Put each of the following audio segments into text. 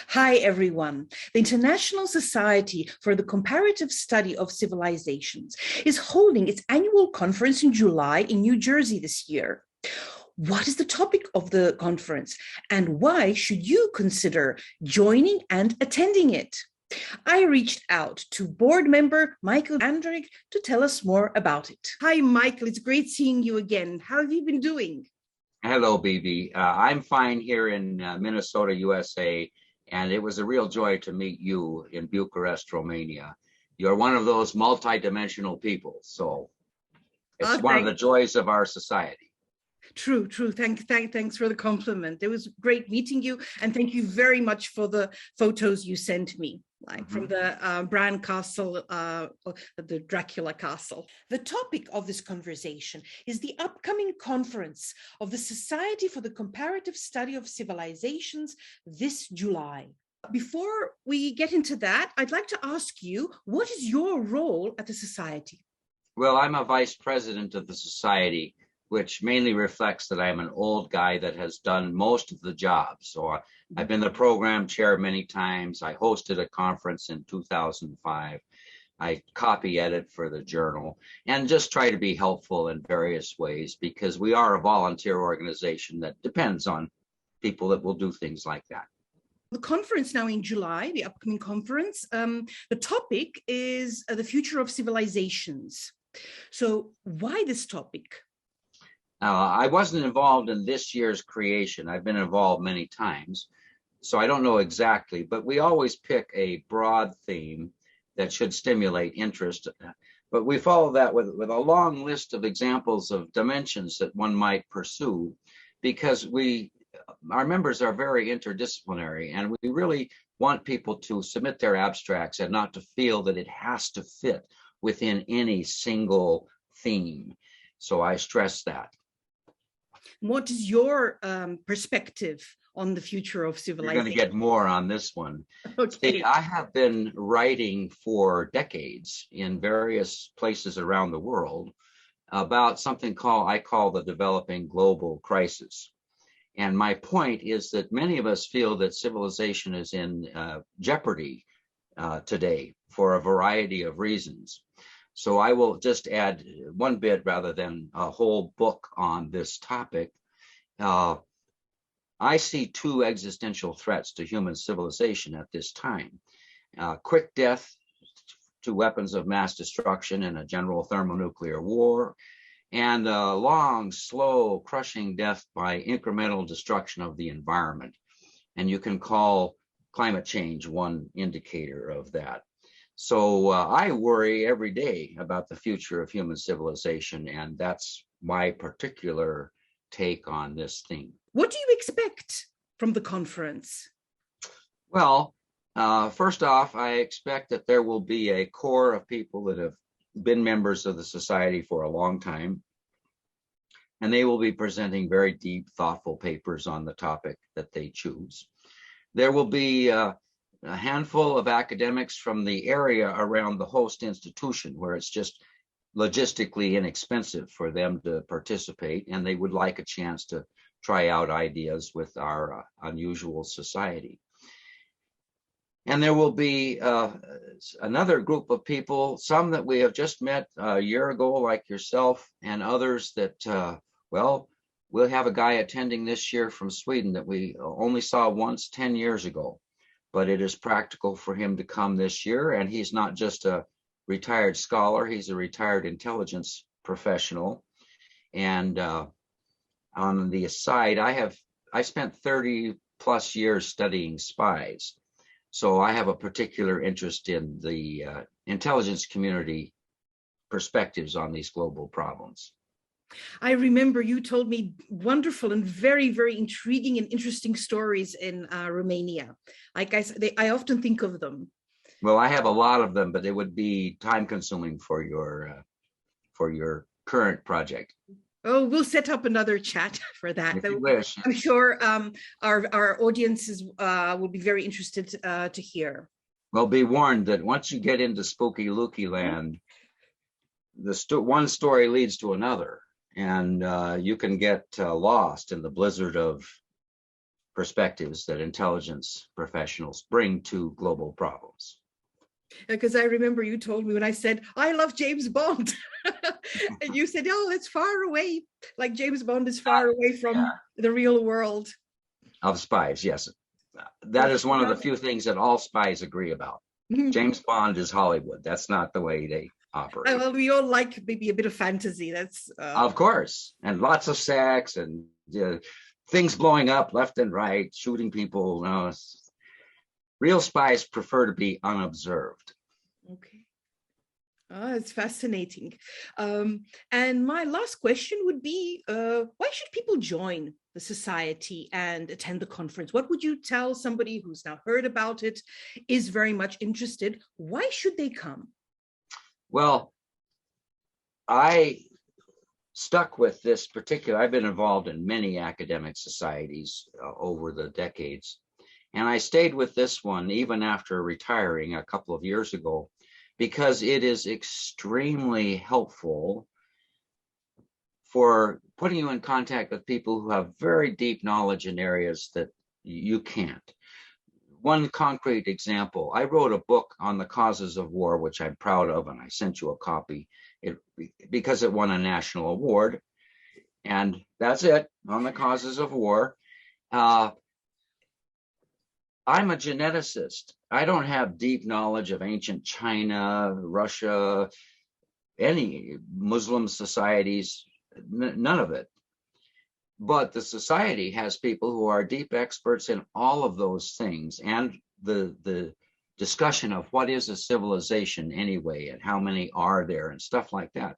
Hi, everyone. The International Society for the Comparative Study of Civilizations is holding its annual conference in July in New Jersey this year. What is the topic of the conference, and why should you consider joining and attending it? I reached out to board member Michael Andregg to tell us more about it. Hi, Michael. It's great seeing you again. How have you been doing? Hello, Bibi. I'm fine here in Minnesota, USA, and it was a real joy to meet you in Bucharest, Romania. You're one of those multi-dimensional people, so it's one of the joys of our society. True. Thanks for the compliment. It was great meeting you, and thank you very much for the photos you sent me, from the Bran Castle, the Dracula Castle. The topic of this conversation is the upcoming conference of the Society for the Comparative Study of Civilizations this July. Before we get into that, I'd like to ask you, what is your role at the Society? Well, I'm a vice president of the Society, which mainly reflects that I'm an old guy that has done most of the job. So I've been the program chair many times. I hosted a conference in 2005. I copy edit for the journal and just try to be helpful in various ways because we are a volunteer organization that depends on people that will do things like that. The conference now in July, the upcoming conference, the topic is the future of civilizations. So why this topic? I wasn't involved in this year's creation. I've been involved many times, so I don't know exactly, but we always pick a broad theme that should stimulate interest. But we follow that with a long list of examples of dimensions that one might pursue, because our members are very interdisciplinary, and we really want people to submit their abstracts and not to feel that it has to fit within any single theme. So I stress that. What is your perspective on the future of civilization? You're going to get more on this one. Okay. See, I have been writing for decades in various places around the world about something I call the developing global crisis. And my point is that many of us feel that civilization is in jeopardy today for a variety of reasons. So I will just add one bit rather than a whole book on this topic. I see two existential threats to human civilization at this time. Quick death to weapons of mass destruction in a general thermonuclear war, and long, slow, crushing death by incremental destruction of the environment. And you can call climate change one indicator of that. So I worry every day about the future of human civilization, and that's my particular take on this theme. What do you expect from the conference? Well, first off, I expect that there will be a core of people that have been members of the Society for a long time, and they will be presenting very deep, thoughtful papers on the topic that they choose. There will be a handful of academics from the area around the host institution where it's just logistically inexpensive for them to participate, and they would like a chance to try out ideas with our unusual society. And there will be another group of people, some that we have just met a year ago, like yourself, and others that, we'll have a guy attending this year from Sweden that we only saw once 10 years ago. But it is practical for him to come this year. And he's not just a retired scholar, he's a retired intelligence professional. And on the aside, I spent 30 plus years studying spies. So I have a particular interest in the intelligence community perspectives on these global problems. I remember you told me wonderful and very, very intriguing and interesting stories in Romania. Like I often think of them. Well, I have a lot of them, but it would be time consuming for your current project. Oh, we'll set up another chat for that. If you wish. I'm sure our audiences will be very interested to hear. Well, be warned that once you get into spooky looky land, one story leads to another. And you can get lost in the blizzard of perspectives that intelligence professionals bring to global problems. Because I remember you told me when I said, I love James Bond. And you said, oh, it's far away. Like James Bond is far away from the real world. Of spies, yes. That is one of the few things that all spies agree about. James Bond is Hollywood. That's not the way they operate. Well, we all like maybe a bit of fantasy. That's of course, and lots of sex and things blowing up left and right, shooting people. No, real spies prefer to be unobserved. Okay. Oh, it's fascinating. And my last question would be, why should people join the society and attend the conference? What would you tell somebody who's now heard about it, is very much interested? Why should they come? Well, I stuck with this particular, I've been involved in many academic societies over the decades, and I stayed with this one even after retiring a couple of years ago, because it is extremely helpful for putting you in contact with people who have very deep knowledge in areas that you can't. One concrete example, I wrote a book on the causes of war, which I'm proud of, and I sent you a copy because it won a national award. And that's it, on the causes of war. I'm a geneticist. I don't have deep knowledge of ancient China, Russia, any Muslim societies, none of it. But the society has people who are deep experts in all of those things, and the discussion of what is a civilization anyway, and how many are there, and stuff like that.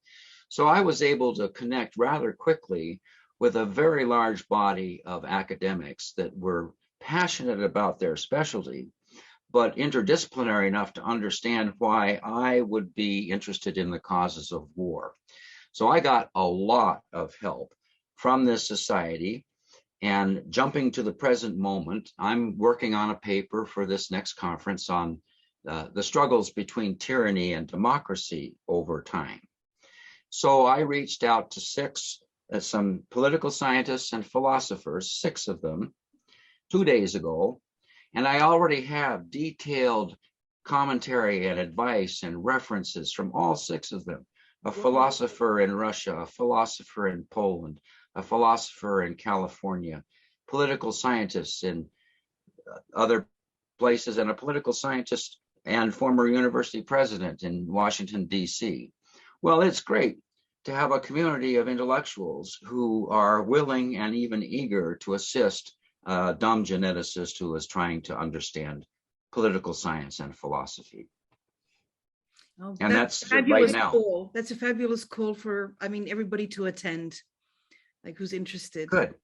So I was able to connect rather quickly with a very large body of academics that were passionate about their specialty, but interdisciplinary enough to understand why I would be interested in the causes of war. So I got a lot of help from this society. And jumping to the present moment, I'm working on a paper for this next conference on the struggles between tyranny and democracy over time. So I reached out to some political scientists and philosophers, 6 of them, 2 days ago, and I already have detailed commentary and advice and references from all 6 of them. A philosopher in Russia, a philosopher in Poland, a philosopher in California, political scientists in other places, and a political scientist and former university president in Washington, D.C. Well, it's great to have a community of intellectuals who are willing and even eager to assist a dumb geneticist who is trying to understand political science and philosophy. Oh, and that's right now. Call. That's a fabulous call for, everybody to attend, like who's interested. Good.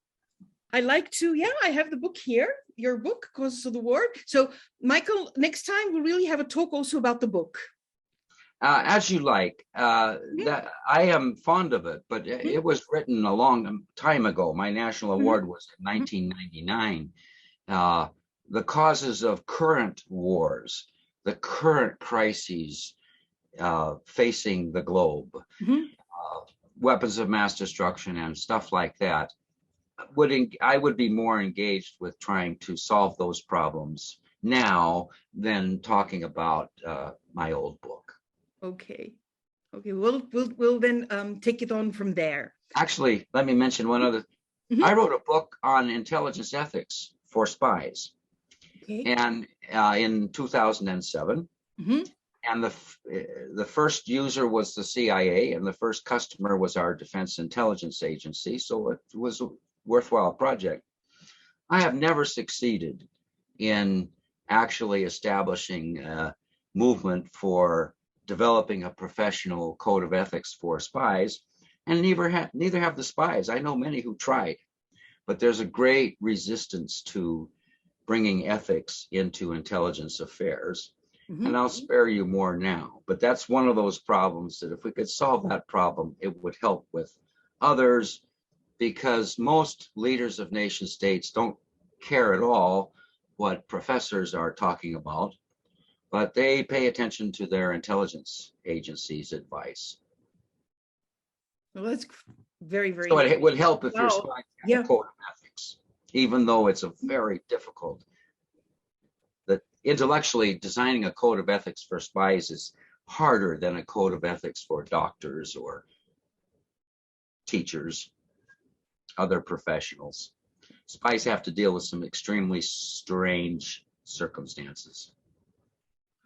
I like to, I have the book here, your book, Causes of the War. So Michael, next time we'll really have a talk also about the book. As you like. That I am fond of it, but it was written a long time ago. My national award was in 1999. The causes of current wars, the current crises facing the globe, weapons of mass destruction and stuff like that. I would be more engaged with trying to solve those problems now than talking about my old book. Okay. We'll then take it on from there. Actually, let me mention one other. I wrote a book on intelligence ethics for spies, and in 2007. And the first user was the CIA, and the first customer was our Defense Intelligence Agency. So it was a worthwhile project. I have never succeeded in actually establishing a movement for developing a professional code of ethics for spies, and neither have the spies. I know many who tried, but there's a great resistance to bringing ethics into intelligence affairs. And I'll spare you more now, but that's one of those problems that if we could solve that problem, it would help with others, because most leaders of nation states don't care at all what professors are talking about, but they pay attention to their intelligence agency's advice. Well, that's very, very. So it would help if your spy had a code of ethics. even though it's a very difficult, that intellectually designing a code of ethics for spies is harder than a code of ethics for doctors or teachers, other professionals. Spies have to deal with some extremely strange circumstances.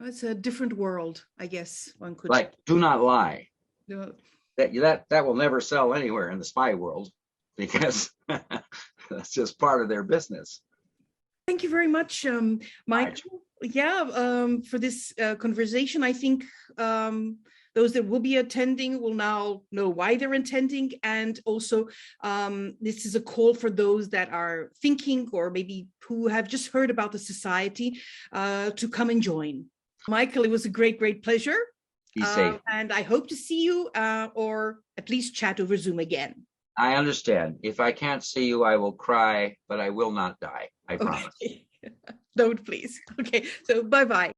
It's a different world, I guess one could. Like, do not lie. No. That will never sell anywhere in the spy world, because that's just part of their business. Thank you very much, Michael. Yeah, for this conversation. I think those that will be attending will now know why they're attending, and also this is a call for those that are thinking or maybe who have just heard about the society to come and join. Michael, it was a great pleasure. Be safe. And I hope to see you or at least chat over Zoom again. I understand. If I can't see you, I will cry, but I will not die. I promise. Don't, please. Okay, so bye-bye.